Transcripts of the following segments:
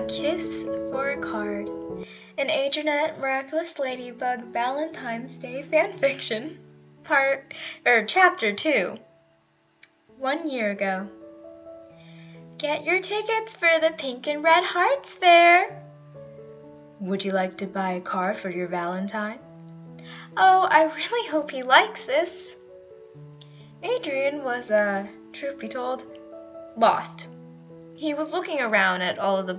A Kiss for a Card, an Adrienette Miraculous Ladybug Valentine's Day fanfiction, Chapter 2. 1 year ago. Get your tickets for the Pink and Red Hearts Fair. Would you like to buy a card for your Valentine? Oh, I really hope he likes this. Adrien was, truth be told, lost. He was looking around at all of his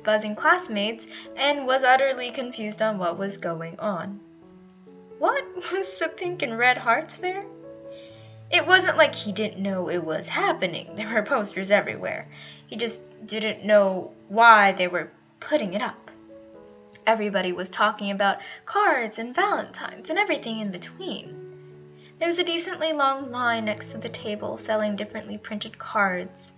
buzzing classmates and was utterly confused on what was going on. What was the Pink and Red Hearts Fair? It wasn't like he didn't know it was happening. There were posters everywhere. He just didn't know why they were putting it up. Everybody was talking about cards and valentines and everything in between. There was a decently long line next to the table selling differently printed cards.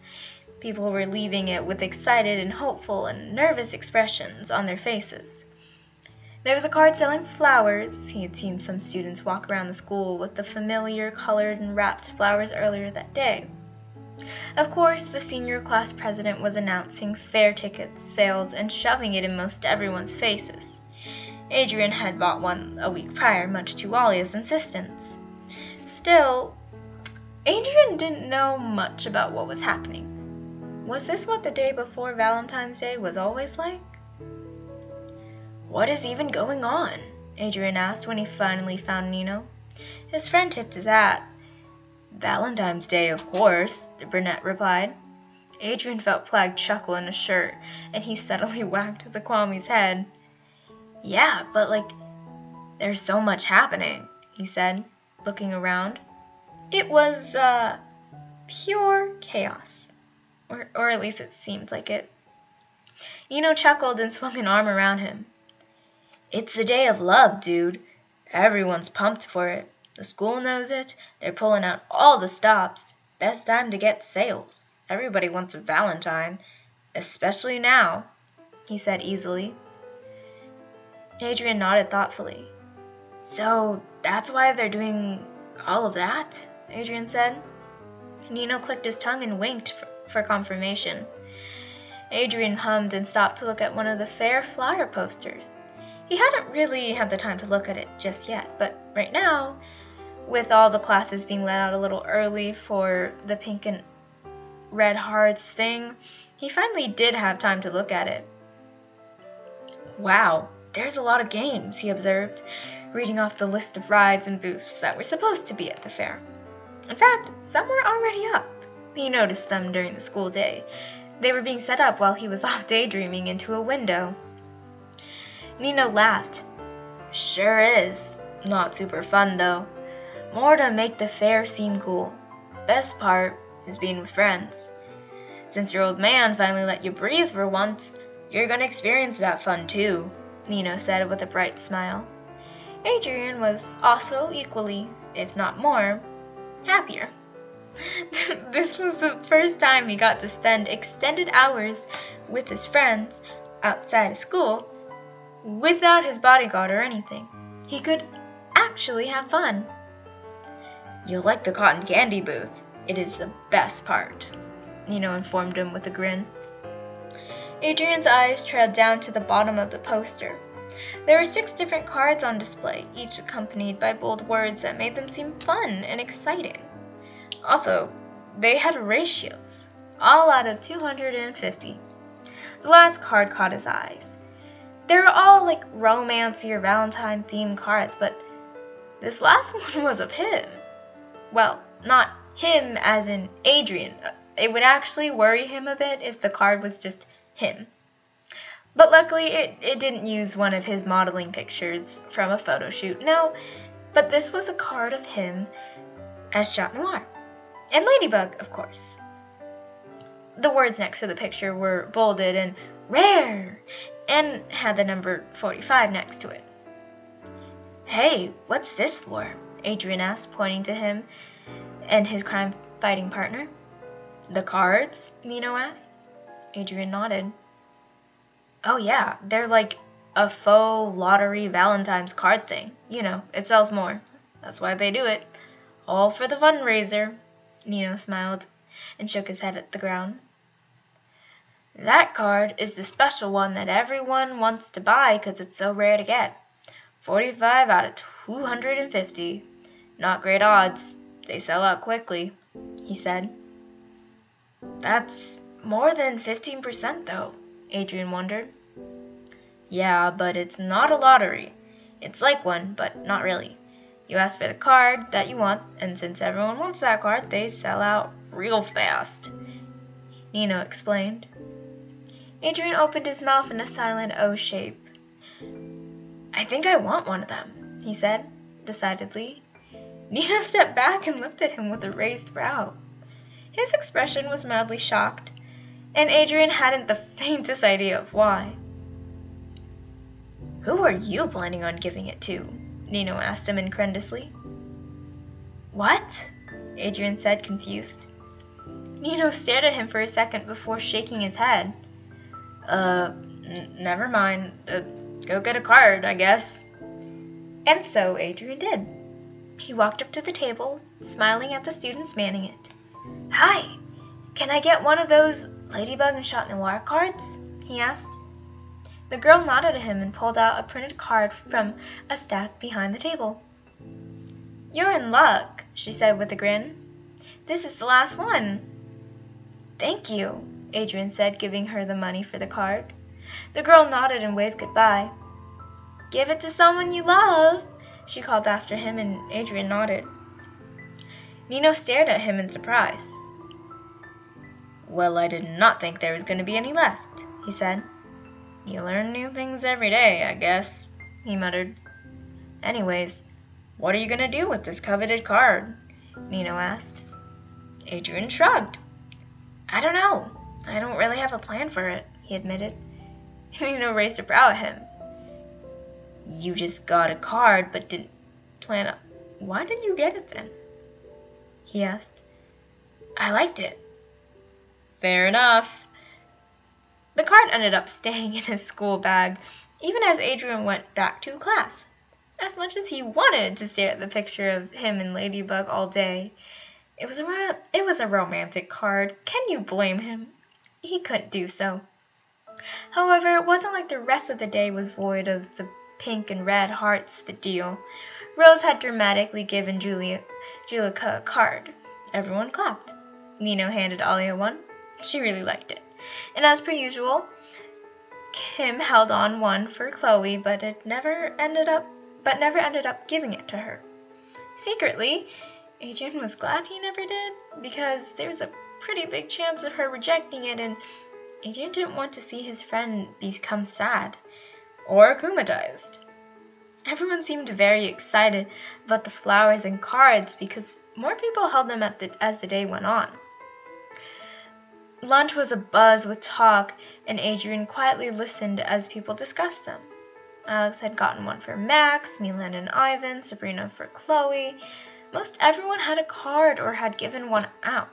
People were leaving it with excited and hopeful and nervous expressions on their faces. There was a card selling flowers. He had seen some students walk around the school with the familiar colored and wrapped flowers earlier that day. Of course, the senior class president was announcing fair tickets, sales, and shoving it in most everyone's faces. Adrien had bought one a week prior, much to Walia's insistence. Still, Adrien didn't know much about what was happening. Was this what the day before Valentine's Day was always like? What is even going on? Adrien asked when he finally found Nino. His friend tipped his hat. Valentine's Day, of course, the brunette replied. Adrien felt Flag chuckle in his shirt, and he suddenly whacked the Kwame's head. Yeah, but there's so much happening, he said, looking around. It was, pure chaos. Or at least it seemed like it. Nino chuckled and swung an arm around him. It's the day of love, dude. Everyone's pumped for it. The school knows it. They're pulling out all the stops. Best time to get sales. Everybody wants a Valentine. Especially now, he said easily. Adrien nodded thoughtfully. So that's why they're doing all of that? Adrien said. Nino clicked his tongue and winked for confirmation. Adrien hummed and stopped to look at one of the fair flyer posters. He hadn't really had the time to look at it just yet, but right now, with all the classes being let out a little early for the Pink and Red Hearts thing, he finally did have time to look at it. Wow, there's a lot of games, he observed, reading off the list of rides and booths that were supposed to be at the fair. In fact, some were already up. He noticed them during the school day. They were being set up while he was off daydreaming into a window. Nino laughed. Sure is. Not super fun, though. More to make the fair seem cool. Best part is being with friends. Since your old man finally let you breathe for once, you're gonna experience that fun too, Nino said with a bright smile. Adrien was also equally, if not more, happier. This was the first time he got to spend extended hours with his friends outside of school without his bodyguard or anything. He could actually have fun. You'll like the cotton candy booth. It is the best part, Nino informed him with a grin. Adrien's eyes trailed down to the bottom of the poster. There were 6 different cards on display, each accompanied by bold words that made them seem fun and exciting. Also, they had ratios, all out of 250. The last card caught his eyes. They were all romancy or Valentine-themed cards, but this last one was of him. Well, not him as in Adrien. It would actually worry him a bit if the card was just him. But luckily, it didn't use one of his modeling pictures from a photo shoot. No, but this was a card of him as Chat Noir. And Ladybug, of course. The words next to the picture were bolded and rare, and had the number 45 next to it. Hey, what's this for? Adrien asked, pointing to him and his crime-fighting partner. The cards? Nino asked. Adrien nodded. Oh yeah, they're like a faux lottery Valentine's card thing. You know, it sells more. That's why they do it. All for the fundraiser. Nino smiled and shook his head at the ground. That card is the special one that everyone wants to buy because it's so rare to get. 45 out of 250. Not great odds. They sell out quickly," he said. "That's more than 15% though," Adrien wondered. "Yeah, but it's not a lottery. It's like one, but not really. You ask for the card that you want, and since everyone wants that card, they sell out real fast," Nino explained. Adrien opened his mouth in a silent O shape. "I think I want one of them," he said, decidedly. Nino stepped back and looked at him with a raised brow. His expression was mildly shocked, and Adrien hadn't the faintest idea of why. "Who are you planning on giving it to?" Nino asked him incredulously. "What?" Adrien said, confused. Nino stared at him for a second before shaking his head. Never mind. Go get a card, I guess." And so Adrien did. He walked up to the table, smiling at the students manning it. "Hi, can I get one of those Ladybug and Chat Noir cards?" he asked. The girl nodded at him and pulled out a printed card from a stack behind the table. "You're in luck," she said with a grin. "This is the last one." "Thank you," Adrien said, giving her the money for the card. The girl nodded and waved goodbye. "Give it to someone you love," she called after him, and Adrien nodded. Nino stared at him in surprise. "Well, I did not think there was going to be any left," he said. "You learn new things every day, I guess," he muttered. "Anyways, what are you going to do with this coveted card?" Nino asked. Adrien shrugged. "I don't know. I don't really have a plan for it," he admitted. Nino raised a brow at him. "You just got a card but didn't plan a... Why did you get it then?" he asked. "I liked it." "Fair enough." The card ended up staying in his school bag, even as Adrien went back to class. As much as he wanted to stare at the picture of him and Ladybug all day, it was a romantic card. Can you blame him? He couldn't do so. However, it wasn't like the rest of the day was void of the pink and red hearts the deal. Rose had dramatically given Julica a card. Everyone clapped. Nino handed Alia one. She really liked it. And as per usual, Kim held on one for Chloe, but never ended up giving it to her. Secretly, Adrien was glad he never did, because there was a pretty big chance of her rejecting it, and Adrien didn't want to see his friend become sad or akumatized. Everyone seemed very excited about the flowers and cards because more people held them as the day went on. Lunch was abuzz with talk, and Adrien quietly listened as people discussed them. Alex had gotten one for Max, Milan and Ivan, Sabrina for Chloe. Most everyone had a card or had given one out.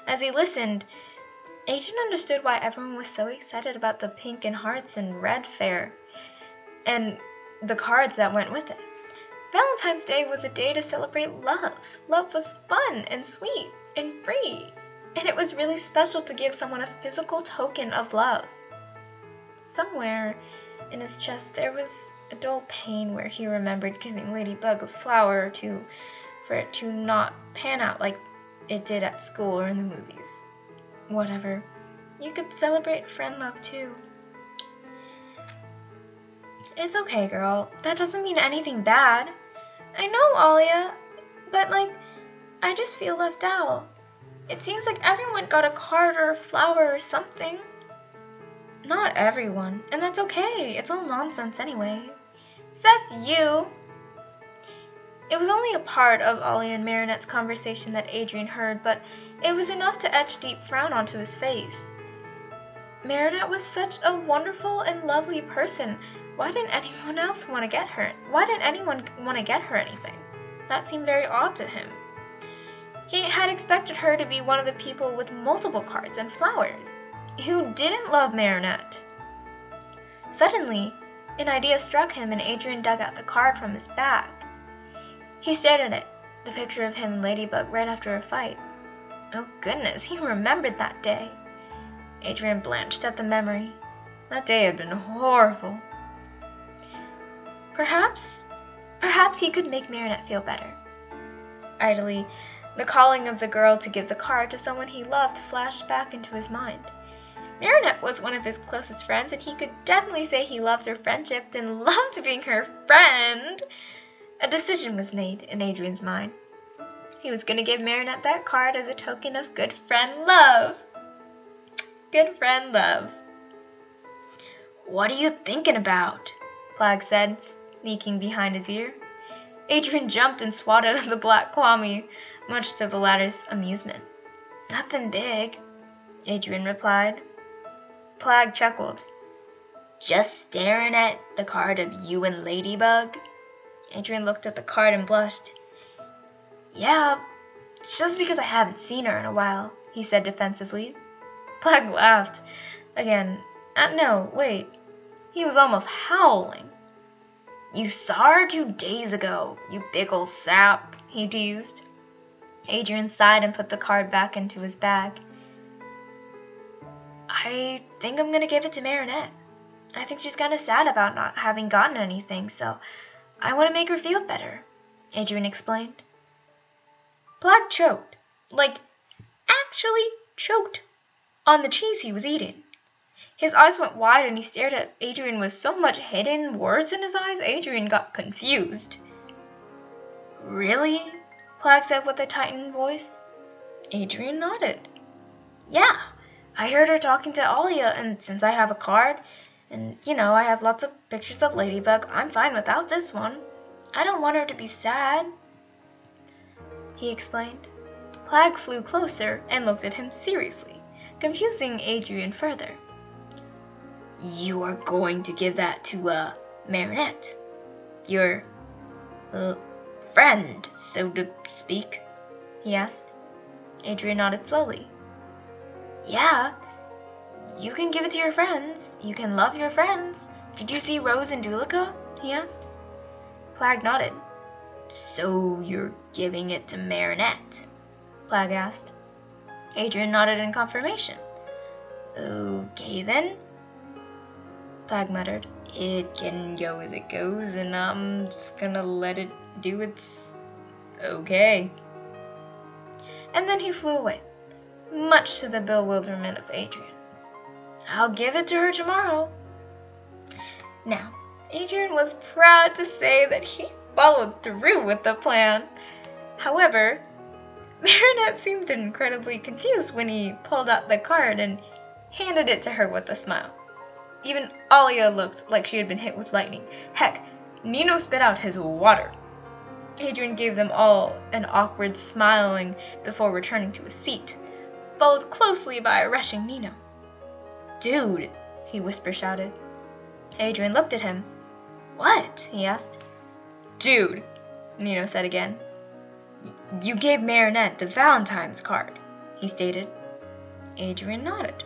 As he listened, Adrien understood why everyone was so excited about the pink and hearts and red fair and the cards that went with it. Valentine's Day was a day to celebrate love. Love was fun and sweet and free, and it was really special to give someone a physical token of love. Somewhere in his chest there was a dull pain where he remembered giving Ladybug a flower or two for it to not pan out like it did at school or in the movies. Whatever. You could celebrate friend love too. It's okay, girl. That doesn't mean anything bad. I know, Alia, but I just feel left out. It seems like everyone got a card or a flower or something. Not everyone, and that's okay. It's all nonsense anyway. Says you. It was only a part of Alia and Marinette's conversation that Adrien heard, but it was enough to etch a deep frown onto his face. Marinette was such a wonderful and lovely person. Why didn't anyone else want to get her? Why didn't anyone want to get her anything? That seemed very odd to him. He had expected her to be one of the people with multiple cards and flowers, who didn't love Marinette. Suddenly, an idea struck him and Adrien dug out the card from his bag. He stared at it, the picture of him and Ladybug right after a fight. Oh goodness, he remembered that day. Adrien blanched at the memory. That day had been horrible. Perhaps he could make Marinette feel better. Idly, the calling of the girl to give the card to someone he loved flashed back into his mind. Marinette was one of his closest friends, and he could definitely say he loved her friendship and loved being her friend. A decision was made in Adrien's mind. He was going to give Marinette that card as a token of good friend love. Good friend love. "What are you thinking about?" Plag said, sneaking behind his ear. Adrien jumped and swatted at the black Kwame, much to the latter's amusement. "Nothing big," Adrien replied. Plag chuckled. "Just staring at the card of you and Ladybug?" Adrien looked at the card and blushed. "Yeah, just because I haven't seen her in a while," he said defensively. Plag laughed. Again. No, wait. He was almost howling. "You saw her 2 days ago, you big ol' sap," he teased. Adrien sighed and put the card back into his bag. "I think I'm going to give it to Marinette. I think she's kind of sad about not having gotten anything, so I want to make her feel better," Adrien explained. Plag choked, actually choked, on the cheese he was eating. His eyes went wide and he stared at Adrien with so much hidden words in his eyes, Adrien got confused. "Really?" Plag said with a tightened voice. Adrien nodded. "Yeah, I heard her talking to Alia, and since I have a card, and, I have lots of pictures of Ladybug, I'm fine without this one. I don't want her to be sad," he explained. Plag flew closer and looked at him seriously, confusing Adrien further. "You are going to give that to, Marinette? Your, friend, so to speak?" he asked. Adrien nodded slowly. "Yeah, you can give it to your friends. You can love your friends. Did you see Rose and Dulika?" he asked. Plag nodded. "So you're giving it to Marinette?" Plag asked. Adrien nodded in confirmation. "Okay then," Plag muttered. "It can go as it goes, and I'm just gonna let it do its okay." And then he flew away, much to the bewilderment of Adrien. "I'll give it to her tomorrow." Now, Adrien was proud to say that he followed through with the plan. However, Marinette seemed incredibly confused when he pulled out the card and handed it to her with a smile. Even Alia looked like she had been hit with lightning. Heck, Nino spit out his water. Adrien gave them all an awkward smiling before returning to his seat, followed closely by a rushing Nino. "Dude," he whisper-shouted. Adrien looked at him. "What?" he asked. "Dude," Nino said again. "You gave Marinette the Valentine's card," he stated. Adrien nodded.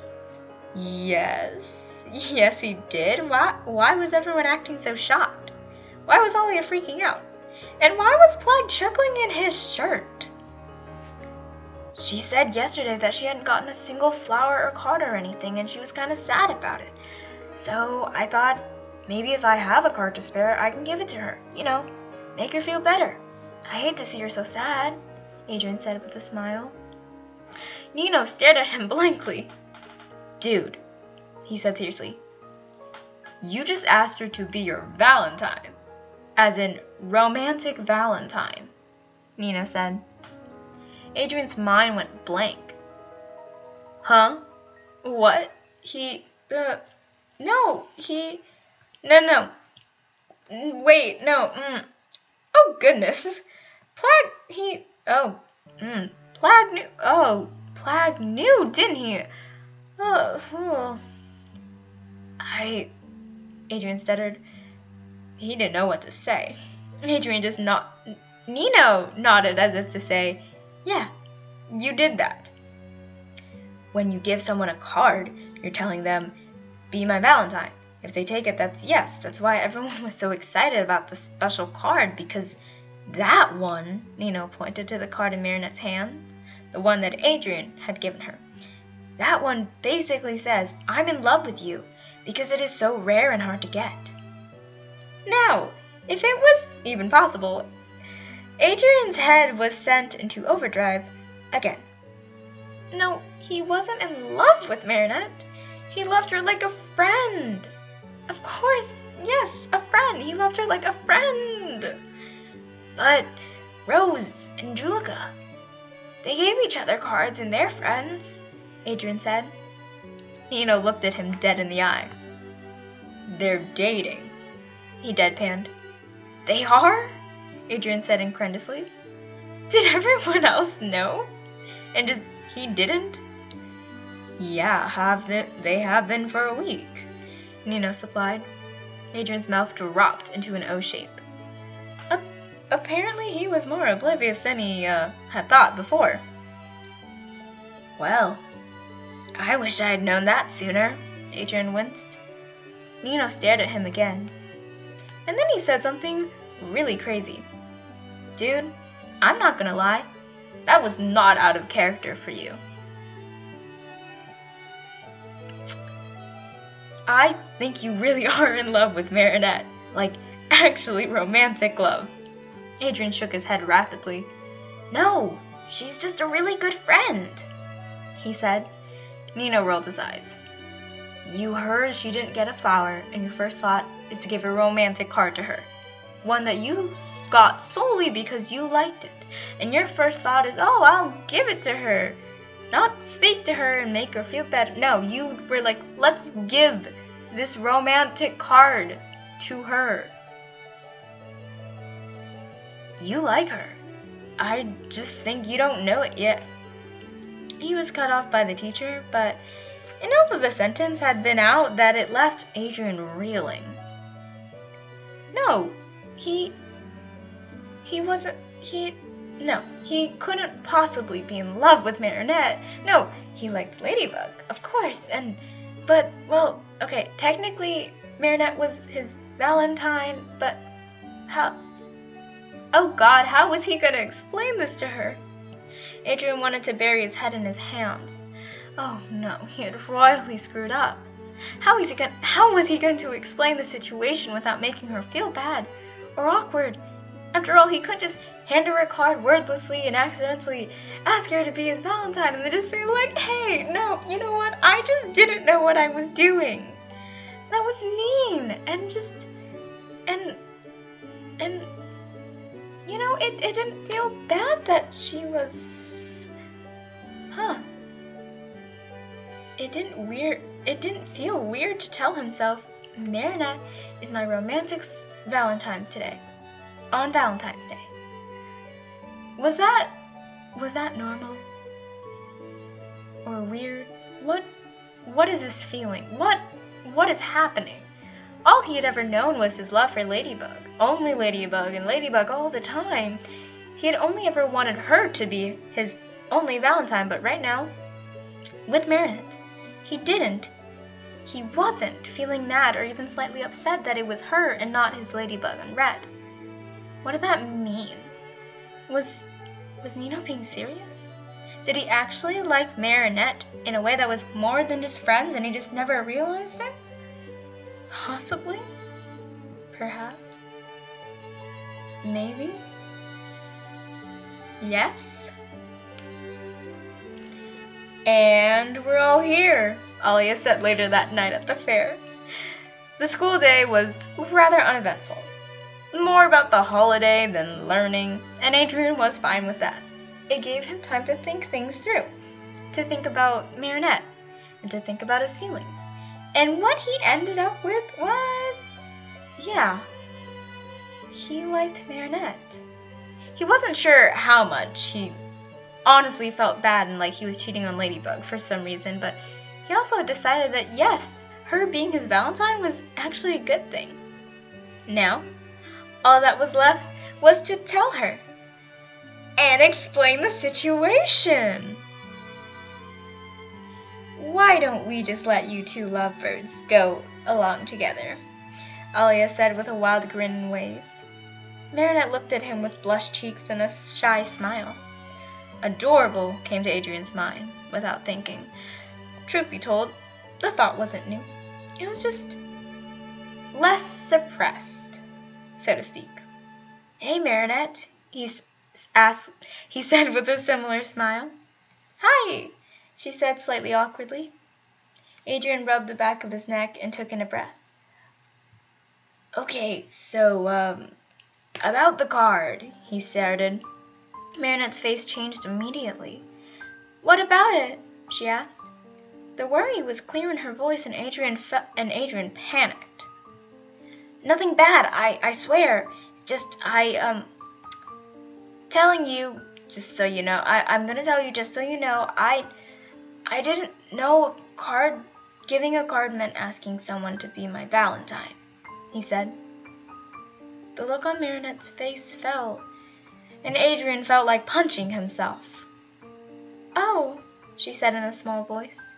Yes, he did. Why was everyone acting so shocked? Why was Alia freaking out? And why was Plag chuckling in his shirt? "She said yesterday that she hadn't gotten a single flower or card or anything, and she was kind of sad about it. So I thought maybe if I have a card to spare, I can give it to her. Make her feel better. I hate to see her so sad," Adrien said with a smile. Nino stared at him blankly. "Dude," he said seriously, "you just asked her to be your Valentine. As in romantic Valentine," Nino said. Adrien's mind went blank. "Huh? What? No. Wait, no, Oh, goodness. Plag knew, didn't he? Adrien stuttered. He didn't know what to say. Adrien just Nino nodded as if to say, "Yeah, you did that." When you give someone a card, you're telling them, "Be my Valentine." If they take it, that's yes. That's why everyone was so excited about the special card, because that one, Nino pointed to the card in Marinette's hands, the one that Adrien had given her. That one basically says, I'm in love with you, because it is so rare and hard to get. Now, if it was even possible, Adrien's head was sent into overdrive again. No, he wasn't in love with Marinette. He loved her like a friend. Of course, yes, a friend. He loved her like a friend. But Rose and Julika, they gave each other cards and they're friends, Adrien said. Nino looked at him dead in the eye. They're dating, he deadpanned. They are? Adrien said incredulously. Did everyone else know? And just he didn't? Yeah, they have been for a week, Nino supplied. Adrien's mouth dropped into an O shape. Apparently he was more oblivious than he had thought before. Well, I wish I had known that sooner, Adrien winced. Nino stared at him again. And then he said something really crazy. Dude, I'm not gonna lie. That was not out of character for you. I think you really are in love with Marinette. Like, actually romantic love. Adrien shook his head rapidly. No, she's just a really good friend, he said. Nino rolled his eyes. You heard she didn't get a flower, and your first thought is to give a romantic card to her. One that you got solely because you liked it. And your first thought is, oh, I'll give it to her. Not speak to her and make her feel better. No, you were like, let's give this romantic card to her. You like her. I just think you don't know it yet. He was cut off by the teacher, but enough of the sentence had been out that it left Adrien reeling. No, he couldn't possibly be in love with Marinette. No, he liked Ladybug, of course, but, okay, technically Marinette was his Valentine, but oh God, how was he going to explain this to her? Adrien wanted to bury his head in his hands. Oh no, he had royally screwed up. How was he going to explain the situation without making her feel bad or awkward? After all, he could just hand her a card wordlessly and accidentally ask her to be his Valentine and then just say like, hey, no, you know what? I just didn't know what I was doing. That was mean and you know, it didn't feel bad that she was, It didn't feel weird to tell himself, Marinette is my romantic Valentine today, on Valentine's Day. Was that normal? Or weird? What is this feeling? What is happening? All he had ever known was his love for Ladybug. Only Ladybug and Ladybug all the time. He had only ever wanted her to be his only Valentine, but right now, with Marinette, he wasn't feeling mad or even slightly upset that it was her and not his Ladybug in red. What did that mean? Was Nino being serious? Did he actually like Marinette in a way that was more than just friends and he just never realized it? Possibly? Perhaps? Maybe? Yes? And we're all here, Alia said later that night at the fair. The school day was rather uneventful. More about the holiday than learning, and Adrien was fine with that. It gave him time to think things through, to think about Marinette, and to think about his feelings. And what he ended up with was, yeah, he liked Marinette. He wasn't sure how much. He honestly felt bad and like he was cheating on Ladybug for some reason, but he also had decided that yes, her being his Valentine was actually a good thing. Now, all that was left was to tell her and explain the situation. Why don't we just let you two lovebirds go along together? Alia said with a wild grin and wave. Marinette looked at him with blushed cheeks and a shy smile. Adorable came to Adrien's mind, without thinking. Truth be told, the thought wasn't new. It was just less suppressed, so to speak. "Hey, Marinette," he said with a similar smile. "Hi," she said slightly awkwardly. Adrien rubbed the back of his neck and took in a breath. "Okay, so, about the card," he started. Marinette's face changed immediately. "What about it?" she asked. The worry was clear in her voice, and Adrien panicked. "Nothing bad, I swear. Just, telling you, just so you know, I'm gonna tell you just so you know, I didn't know giving a card meant asking someone to be my Valentine," he said. The look on Marinette's face fell, and Adrien felt like punching himself. "Oh," she said in a small voice.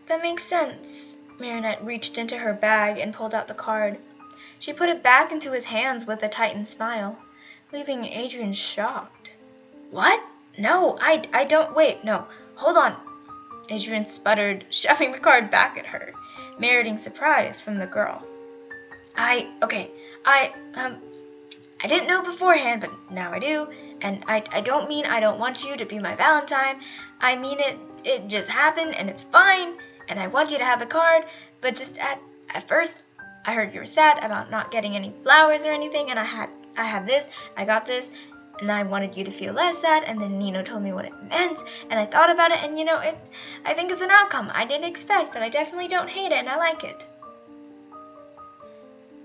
"That makes sense." Marinette reached into her bag and pulled out the card. She put it back into his hands with a tightened smile, leaving Adrien shocked. "What? No, I don't. Wait, no, hold on." Adrien sputtered, shoving the card back at her, meriting surprise from the girl. I didn't know beforehand, but now I do, and I don't mean I don't want you to be my Valentine. I mean it just happened, and it's fine, and I want you to have the card, but just at first, I heard you were sad about not getting any flowers or anything, and I got this, and I wanted you to feel less sad, and then Nino told me what it meant, and I thought about it, and I think it's an outcome I didn't expect, but I definitely don't hate it, and I like it."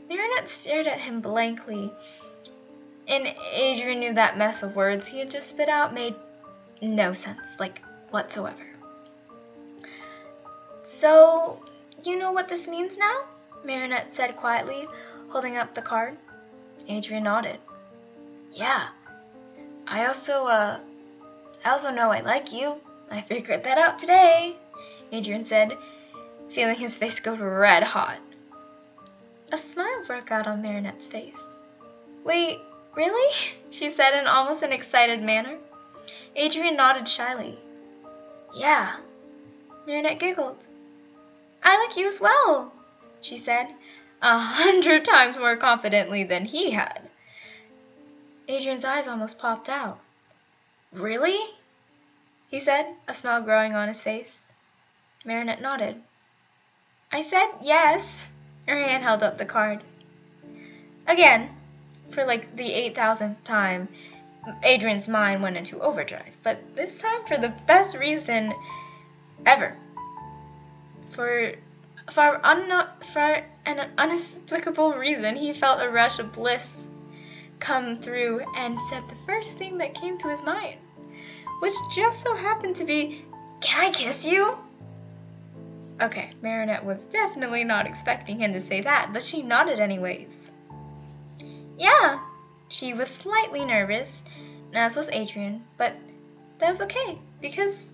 Marinette stared at him blankly, and Adrien knew that mess of words he had just spit out made no sense, whatsoever. "So, you know what this means now?" Marinette said quietly, holding up the card. Adrien nodded. "Yeah. I also know I like you. I figured that out today," Adrien said, feeling his face go red hot. A smile broke out on Marinette's face. "Wait, really?" she said in almost an excited manner. Adrien nodded shyly. "Yeah." Marinette giggled. "I like you as well," she said, 100 times more confidently than he had. Adrien's eyes almost popped out. "Really?" he said, a smile growing on his face. Marinette nodded. "I said yes." Her hand held up the card. Again, for the 8,000th time, Adrien's mind went into overdrive, but this time for the best reason ever. For an inexplicable reason, he felt a rush of bliss come through and said the first thing that came to his mind, which just so happened to be, "Can I kiss you?" Okay, Marinette was definitely not expecting him to say that, but she nodded anyways. Yeah, she was slightly nervous, as was Adrien, but that was okay, because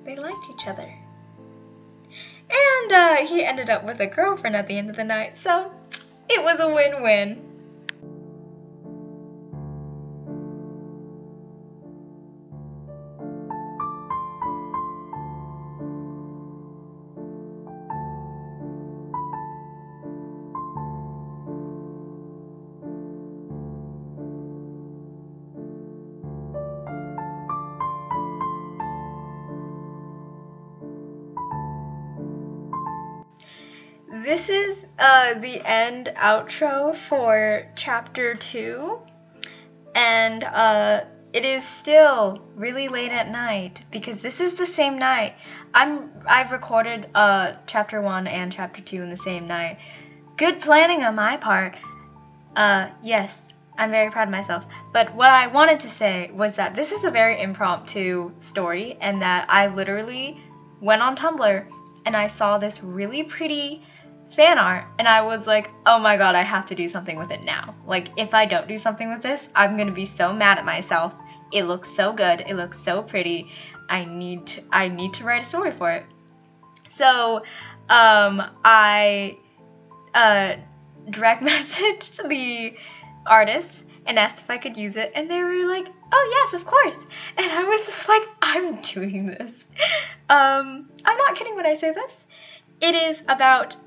they liked each other. And he ended up with a girlfriend at the end of the night, so it was a win-win. This is the end outro for chapter 2, and it is still really late at night because this is the same night. I've recorded chapter 1 and chapter 2 in the same night. Good planning on my part. Yes, I'm very proud of myself. But what I wanted to say was that this is a very impromptu story, and that I literally went on Tumblr and I saw this really pretty fan art, and I was like, oh my god, I have to do something with it now. If I don't do something with this, I'm gonna be so mad at myself. It looks so good, it looks so pretty. I need to write a story for it. So I direct messaged the artist and asked if I could use it, and they were like, oh yes, of course. And I was just like, I'm doing this. I'm not kidding when I say this. It is about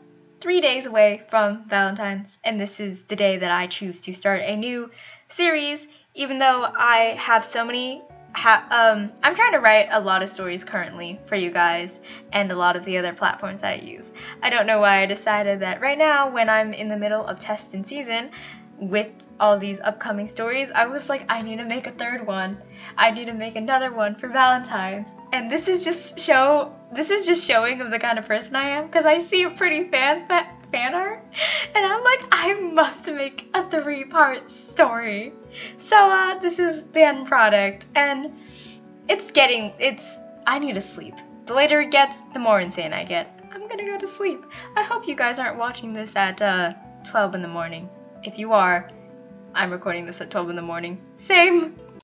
3 days away from Valentine's, and this is the day that I choose to start a new series, even though I have so many. I'm trying to write a lot of stories currently for you guys and a lot of the other platforms that I use. I don't know why I decided that right now, when I'm in the middle of test and season with all these upcoming stories, I was like, I need to make a third one. I need to make another one for Valentine's. And this is just showing of the kind of person I am, because I see a pretty fan art, and I'm like, I must make a 3-part story. So this is the end product, and I need to sleep. The later it gets, the more insane I get. I'm gonna go to sleep. I hope you guys aren't watching this at 12 in the morning. If you are, I'm recording this at 12 in the morning. Same.